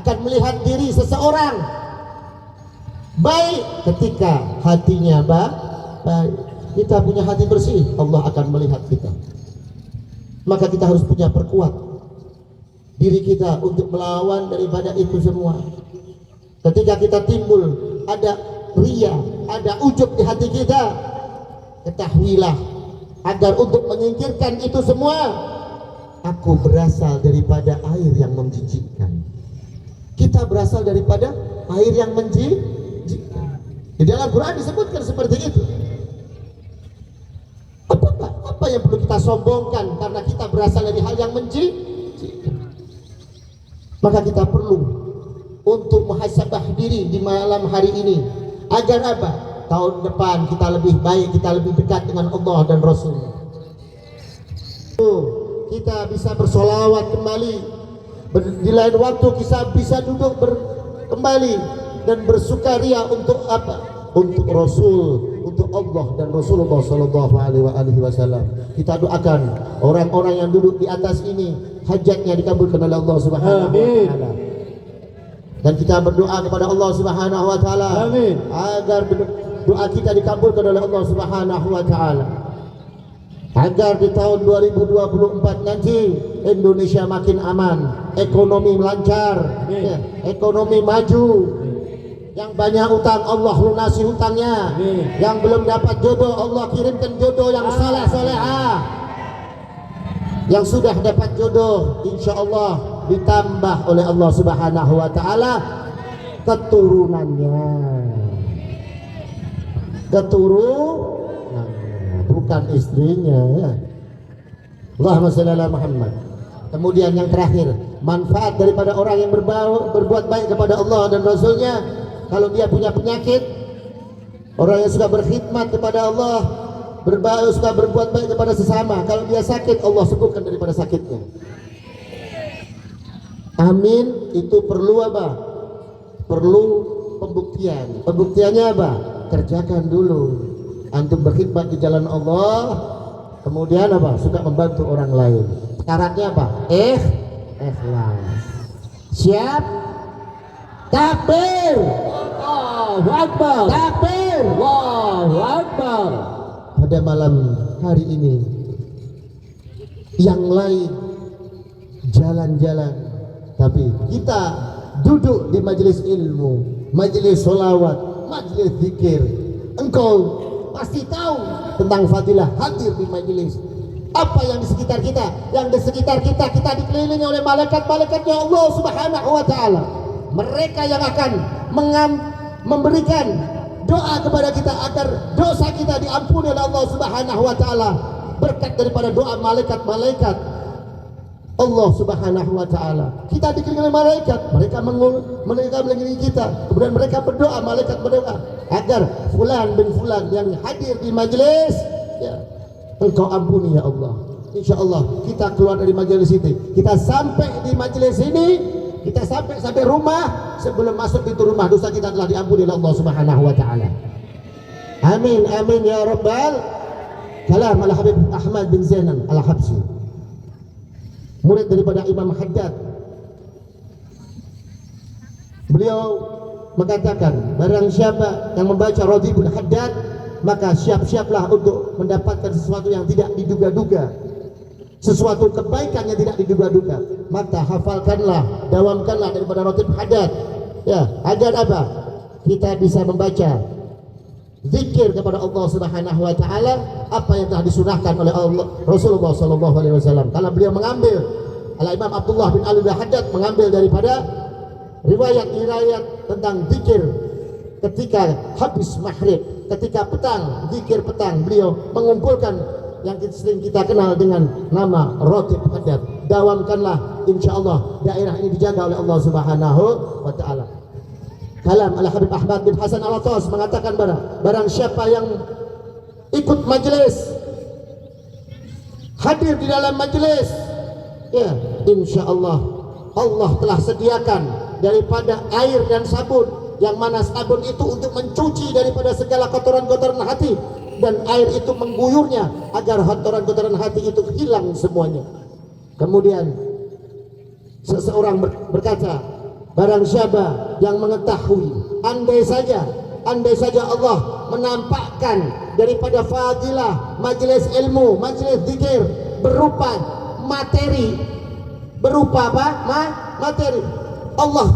akan melihat diri seseorang baik ketika hatinya baik. Kita punya hati bersih, Allah akan melihat kita. Maka kita harus punya perkuat diri kita untuk melawan daripada itu semua. Ketika kita timbul ada riya, ada ujub di hati kita, ketahuilah agar untuk menyingkirkan itu semua, aku berasal daripada air yang menjijikkan. Kita berasal daripada air yang menjijikkan. Di dalam Quran disebutkan seperti itu. Apa yang perlu kita sombongkan karena kita berasal dari hal yang menjijikkan? Maka kita perlu untuk muhasabah diri di malam hari ini agar apa? Tahun depan kita lebih baik, kita lebih dekat dengan Allah dan Rasul. Kita bisa bersolawat kembali. Di lain waktu kita bisa duduk kembali dan bersukaria untuk apa? Untuk Rasul, untuk Allah dan Rasulullah Sallallahu Alaihi Wasallam. Kita doakan orang-orang yang duduk di atas ini hajatnya dikabulkan oleh Allah Subhanahu wa taala. Dan kita berdoa kepada Allah Subhanahu wa taala agar doa kita dikabulkan oleh Allah Subhanahu wa taala. Agar di tahun 2024 nanti Indonesia makin aman, ekonomi lancar, ekonomi maju. Yang banyak utang Allah lunasi hutangnya. Yang belum dapat jodoh Allah kirimkan jodoh yang saleh-salehah. Yang sudah dapat jodoh insya Allah ditambah oleh Allah Subhanahu wa taala keturunannya, bukan istrinya ya. Allahumma shalli ala Muhammad. Kemudian yang terakhir, manfaat daripada orang yang berbuat baik kepada Allah dan Rasulnya. Kalau dia punya penyakit, orang yang suka berkhidmat kepada Allah, suka berbuat baik kepada sesama, kalau dia sakit Allah sembuhkan daripada sakitnya. Amin. Itu perlu apa? Perlu pembuktian. Pembuktiannya apa? Kerjakan dulu. Antum berkhidmat di jalan Allah, kemudian apa? Suka membantu orang lain. Syaratnya apa? Ikhlas. Siap? Takbir. Allahu Akbar. Takbir. Allahu Akbar. Pada malam hari ini yang lain jalan-jalan, tapi kita duduk di majelis ilmu, majelis sholawat, majelis zikir. Engkau pasti tahu tentang fadilah hadir di majelis. Apa yang di sekitar kita? Yang di sekitar kita, kita dikelilingi oleh malaikat-malaikatnya Allah Subhanahu wa taala. Mereka yang akan memberikan doa kepada kita agar dosa kita diampuni oleh Allah Subhanahu wa taala berkat daripada doa malaikat-malaikat Allah Subhanahu wa taala. Kita dikelilingi malaikat, mereka mengelilingi kita. Kemudian mereka berdoa, malaikat berdoa agar fulan bin fulan yang hadir di majelis, ya, Engkau ampuni ya Allah. Insyaallah kita keluar dari majelis ini, kita sampai di majelis ini, kita sampai rumah, sebelum masuk pintu rumah dosa kita telah diampuni oleh Allah Subhanahu wa taala. Amin amin ya rabbal kalam. Al Habib Ahmad bin Zainan Al Habsyi, murid daripada Imam Haddad, beliau mengatakan barang siapa yang membaca Radhi bin Haddad maka siap-siaplah untuk mendapatkan sesuatu yang tidak diduga-duga, sesuatu kebaikan yang tidak diduga-duga. Maka hafalkanlah, dawamkanlah daripada Radhi bin Haddad, ya, agar apa? Kita bisa membaca zikir kepada Allah Subhanahu wa taala apa yang telah disunahkan oleh Allah Rasulullah sallallahu alaihi wasallam. Karena beliau mengambil, Al-Imam Abdullah bin Ali bin Haddad mengambil daripada riwayat tentang zikir ketika habis maghrib, ketika petang, zikir petang, beliau mengumpulkan yang sering kita kenal dengan nama Radhi bin Haddad. Dawamkanlah, insyaallah daerah ini dijaga oleh Allah Subhanahu wa taala. Kalam Al Habib Ahmad bin Hasan Al Attas mengatakan barang siapa yang ikut majelis, hadir di dalam majelis, ya, insyaallah Allah telah sediakan daripada air dan sabun, yang mana sabun itu untuk mencuci daripada segala kotoran-kotoran hati, dan air itu mengguyurnya agar kotoran-kotoran hati itu hilang semuanya. Kemudian seseorang berkata, barang siapa yang mengetahui, andai saja Allah menampakkan daripada fadilah majelis ilmu, majelis zikir berupa materi, berupa apa? Materi. Allah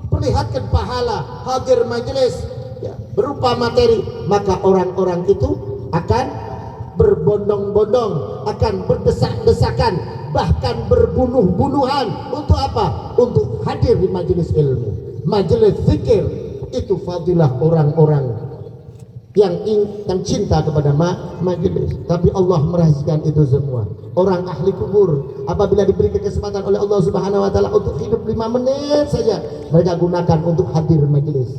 perlihatkan pahala hadir majelis, ya, berupa materi, maka orang-orang itu akan berbondong-bondong, akan berdesak-desakan, bahkan berbunuh-bunuhan. Untuk apa? Untuk hadir di majelis ilmu, majelis zikir. Itu fadilah orang-orang yang cinta kepada majelis. Tapi Allah merahasiakan itu semua. Orang ahli kubur apabila diberi kesempatan oleh Allah Subhanahu wa taala untuk hidup 5 menit saja, mereka gunakan untuk hadir majelis.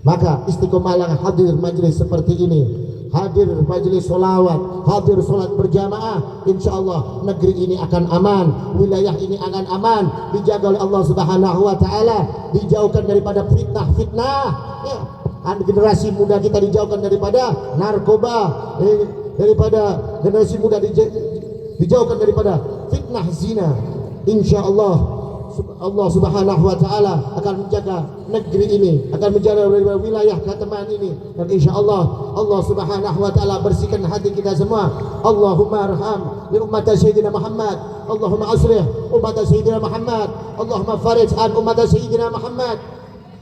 Maka istiqomalah hadir majelis seperti ini, hadir majelis solawat, hadir solat berjamaah. Insyaallah negeri ini akan aman, wilayah ini akan aman, dijaga oleh Allah Subhanahu wa taala, dijauhkan daripada fitnah-fitnah, ya. Generasi muda kita dijauhkan daripada narkoba, daripada generasi muda dijauhkan daripada fitnah zina. Insyaallah Allah Subhanahu wa taala akan menjaga negeri ini, akan menjaga wilayah Kateman ini, dan insyaallah Allah Subhanahu wa taala bersihkan hati kita semua. Allahumma arham li ummat sayyidina Muhammad, Allahumma aslih ummat sayyidina Muhammad, Allahumma farij an ummat sayyidina Muhammad,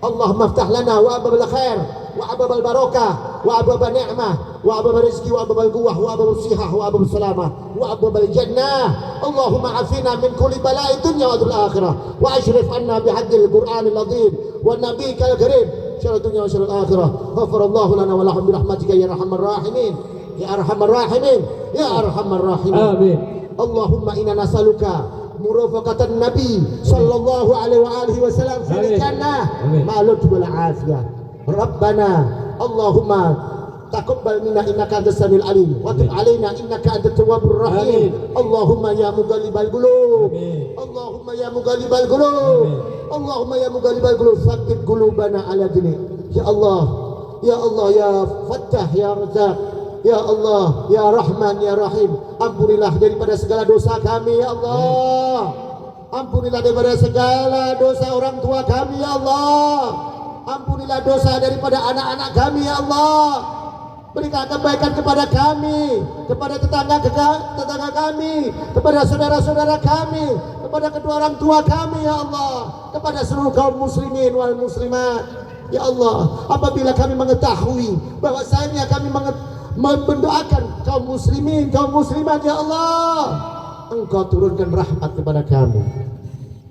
Allahumma iftah lana wa abwabal khair wa abwabal barakah wa abwabal ni'mah wa abwabal rizqi wa abwabal quwwah wa abwabal sihah wa abwabal salamah wa abwabal jannah. Allahumma afina min kulli bala'i dunya wa dhul akhirah wa ashrif anna bihaqqil qur'anil azim wa nabiyyikal karim syarrud dunya wa syarrul akhirah. Ghafarallahu lana wa lahum bi rahmatika ya arhamar rahimin ya arhamar rahimin ya arhamar rahimin. Amin. Allahumma inna nas'aluka murafaqatan Nabi sallallahu alaihi wa alihi wasallam fil jannah ma'lud wal afiyah. Rabbana Allahumma taqabbal minna innaka antas samiul alim wa tub alaina innaka antat tawwabur rahim. Allahumma ya muqallibal qulub, Allahumma ya muqallibal qulub, Allahumma ya muqallibal qulub tsabbit qulubana ala dinik. Ya Allah, ya Allah, ya Fattah, ya Razzaq, ya Allah, ya Rahman, ya Rahim, ampunilah daripada segala dosa kami ya Allah. Ampunilah daripada segala dosa orang tua kami ya Allah. Ampunilah dosa daripada anak-anak kami ya Allah. Berikan kebaikan kepada kami, kepada tetangga kami, kepada saudara-saudara kami, kepada kedua orang tua kami ya Allah, kepada seluruh kaum muslimin wal muslimat. Ya Allah, apabila kami mengetahui bahwasanya kami mendoakan kaum muslimin, kaum muslimat, ya Allah, Engkau turunkan rahmat kepada kami.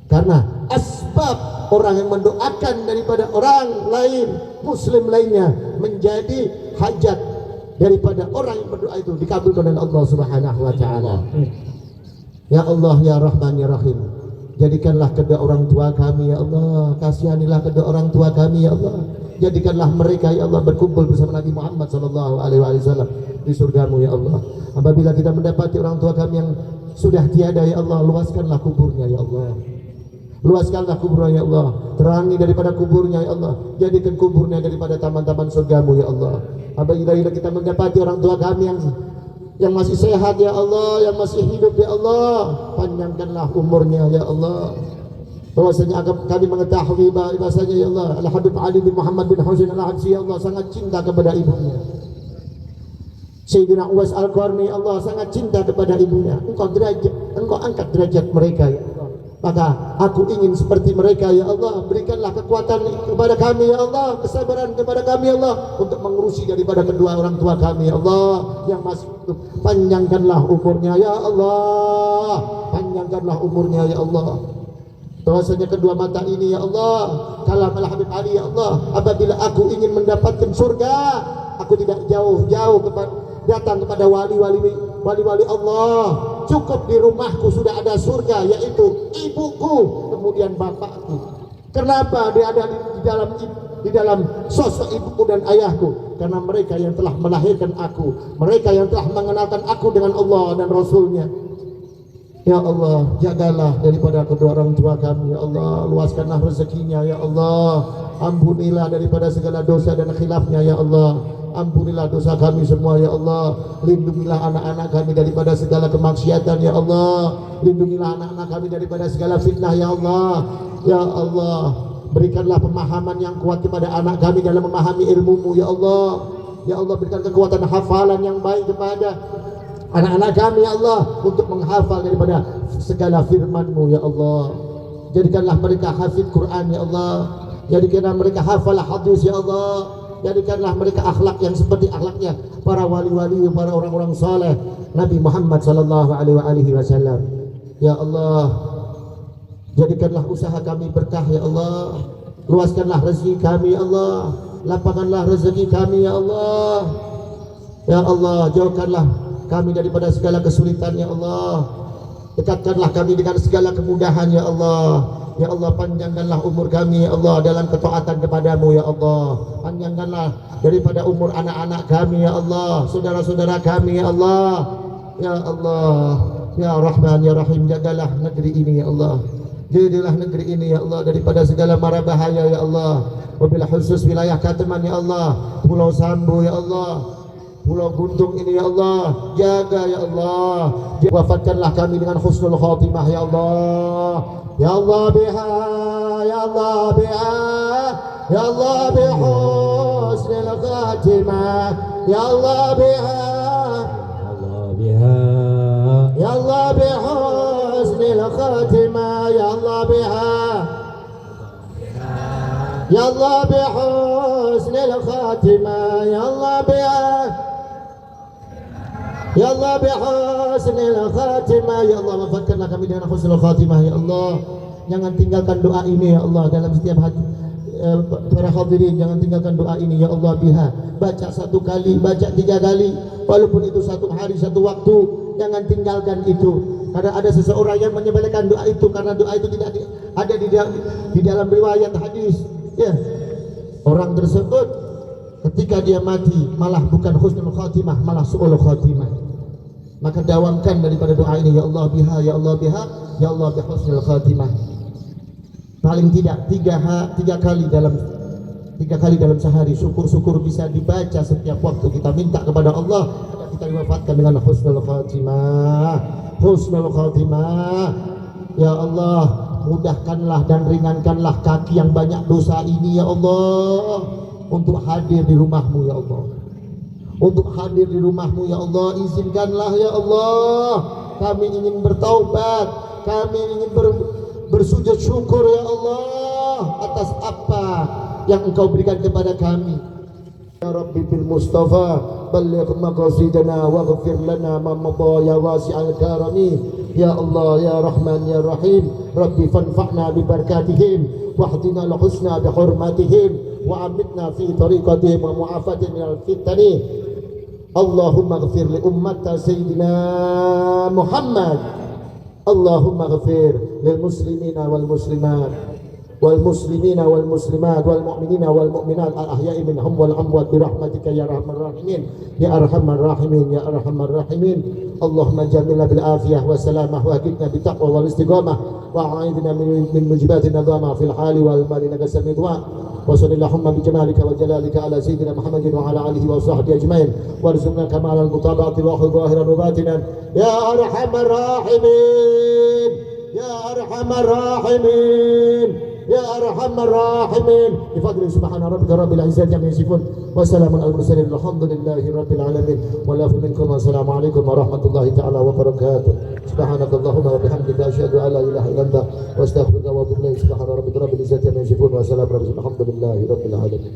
Karena asbab orang yang mendoakan daripada orang lain, muslim lainnya, menjadi hajat daripada orang yang berdoa itu dikabulkan oleh Allah Subhanahu wa taala. Ya Allah, ya Rahman, ya Rahim, jadikanlah kedua orang tua kami, ya Allah, kasihanilah kedua orang tua kami, ya Allah. Jadikanlah mereka, ya Allah, berkumpul bersama Nabi Muhammad sallallahu alaihi wasallam di surgamu, ya Allah. Apabila kita mendapati orang tua kami yang sudah tiada, ya Allah, luaskanlah kuburnya, ya Allah. Luaskanlah kuburnya, ya Allah. Terangi daripada kuburnya, ya Allah. Jadikan kuburnya daripada taman-taman surgamu, ya Allah. Apabila kita mendapati orang tua kami yang masih sehat, ya Allah, yang masih hidup, ya Allah, panjangkanlah umurnya, ya Allah. Bahwasanya kami mengetahui bahwasanya, ya Allah, Al-Habib Ali bin Muhammad bin Husain Al-Habsyi, ya Allah, sangat cinta kepada ibunya. Sayyidina Uwais Al-Qarni, Allah, sangat cinta kepada ibunya. Engkau angkat derajat mereka, ya Allah. Maka aku ingin seperti mereka, ya Allah. Berikanlah kekuatan kepada kami, ya Allah, kesabaran kepada kami, ya Allah, untuk mengurusi daripada kedua orang tua kami, ya Allah, yang masih hidup. Panjangkanlah umurnya, ya Allah. Panjangkanlah umurnya, ya Allah. Bahwasanya kedua mata ini, ya Allah, kalam Al-Habib Ali, ya Allah, apabila aku ingin mendapatkan surga, aku tidak jauh-jauh datang kepada wali-wali Allah. Cukup di rumahku sudah ada surga, yaitu ibuku, kemudian bapakku. Kenapa dia ada di dalam sosok ibuku dan ayahku? Karena mereka yang telah melahirkan aku, mereka yang telah mengenalkan aku dengan Allah dan Rasulnya. Ya Allah, jagalah daripada kedua orang tua kami, ya Allah. Luaskanlah rezekinya, ya Allah. Ampunilah daripada segala dosa dan khilafnya, ya Allah. Ampunilah dosa kami semua, ya Allah. Lindungilah anak-anak kami daripada segala kemaksiatan, ya Allah. Lindungilah anak-anak kami daripada segala fitnah, ya Allah. Ya Allah, berikanlah pemahaman yang kuat kepada anak kami dalam memahami ilmu-Mu, ya Allah. Ya Allah, berikan kekuatan hafalan yang baik kepada anak-anak kami, ya Allah, untuk menghafal daripada segala firman-Mu, ya Allah. Jadikanlah mereka hafid Quran, ya Allah. Jadikanlah mereka hafal hadis, ya Allah. Jadikanlah mereka akhlak yang seperti akhlaknya para wali-wali, para orang-orang saleh Nabi Muhammad sallallahu alaihi wasallam. Ya Allah, jadikanlah usaha kami berkah, ya Allah. Luaskanlah rezeki kami, ya Allah. Lapangkanlah rezeki kami, ya Allah. Ya Allah, jauhkanlah kami daripada segala kesulitan, ya Allah. Dekatkanlah kami dengan segala kemudahan, ya Allah. Ya Allah, panjangkanlah umur kami, ya Allah, dalam ketaatan kepadamu, ya Allah. Panjangkanlah daripada umur anak-anak kami, ya Allah, saudara-saudara kami, ya Allah. Ya Allah, ya Rahman, ya Rahim, jagalah negeri ini, ya Allah. Jadilah negeri ini, ya Allah, daripada segala mara bahaya, ya Allah. Wabil khusus wilayah Kateman, ya Allah, Pulau Sambu, ya Allah, Pulau Guntung ini, ya Allah, jaga, ya Allah. Wafatkanlah kami dengan husnul khatimah, ya Allah. Ya Allah biha, ya Allah biha, ya Allah bihusnil khatimah, ya Allah biha, ya Allah bihusnil khatimah, ya Allah biha, ya Allah bihusnil khatimah, ya Allah biha, ya Allah bihusnil khatimah, ya Allah, wafatkanlah kami dengan husnul khatimah, ya Allah. Jangan tinggalkan doa ini, ya Allah, dalam setiap hati para hadirin. Jangan tinggalkan doa ini, ya Allah biha. Baca satu kali, baca 3 kali, walaupun itu satu hari, satu waktu. Jangan tinggalkan itu. Karena ada seseorang yang menyepelekan doa itu, karena doa itu tidak ada di dalam riwayat hadis, ya. Orang tersebut ketika dia mati malah bukan husnul khatimah, malah su'ul khatimah. Maka dawamkan daripada doa ini, ya Allah biha, ya Allah biha, ya Allah bihusnul khatimah. Paling tidak 3 kali dalam sehari. Syukur-syukur bisa dibaca setiap waktu. Kita minta kepada Allah agar kita diwafatkan dengan husnul khatimah. Husnul khatimah. Ya Allah, mudahkanlah dan ringankanlah kaki yang banyak dosa ini, ya Allah, untuk hadir di rumahmu, ya Allah. Untuk hadir di rumahmu, ya Allah. Izinkanlah, ya Allah, kami ingin bertaubat, kami ingin bersujud syukur, ya Allah, atas apa yang Engkau berikan kepada kami. Ya Rabbi bil Mustafa balligh maqasidana waghfir lana ma madha ya wasi'al karami. Ya Allah ya Rahman ya Rahim, Rabbi fanfa'na bi barakatihim wahdina al husna bi hurmatihim wa amitna fi tariqatihim wa mu'afatihim min al fitani. Allahumma ighfir li ummati sayyidina Muhammad. Allahumma ighfir lil muslimina wal muslimat والمسلمين والمسلمات والمؤمنين والمؤمنات الأحياء منهم والأموات برحمتك يا أرحم الراحمين يا أرحم الراحمين يا أرحم الراحمين. اللهم جملنا بالعافية والسلامة وأكدنا بالتقوى والاستقامة وأعيذنا من موجبات النظامة في الحال والمال إنك سميع الدعاء. وصل اللهم بجمالك وجلالك على سيدنا محمد وعلى آله وصحبه أجمعين وارزقنا كمال المطابقة ظاهرا وباطنا يا أرحم الراحمين يا أرحم الراحمين يا أرحم الراحمين. بفضل سبحان ربك رب العزة عما يصفون وسلام على المرسلين الحمد لله رب العالمين والعفو منكم والسلام عليكم ورحمة الله تعالى وبركاته. سبحانك اللهم وبحمدك أشهد أن لا إله إلا أنت وأستغفرك وأتوب إليك. سبحان ربك رب العزة عما يصفون وسلام على المرسلين الحمد لله رب العالمين.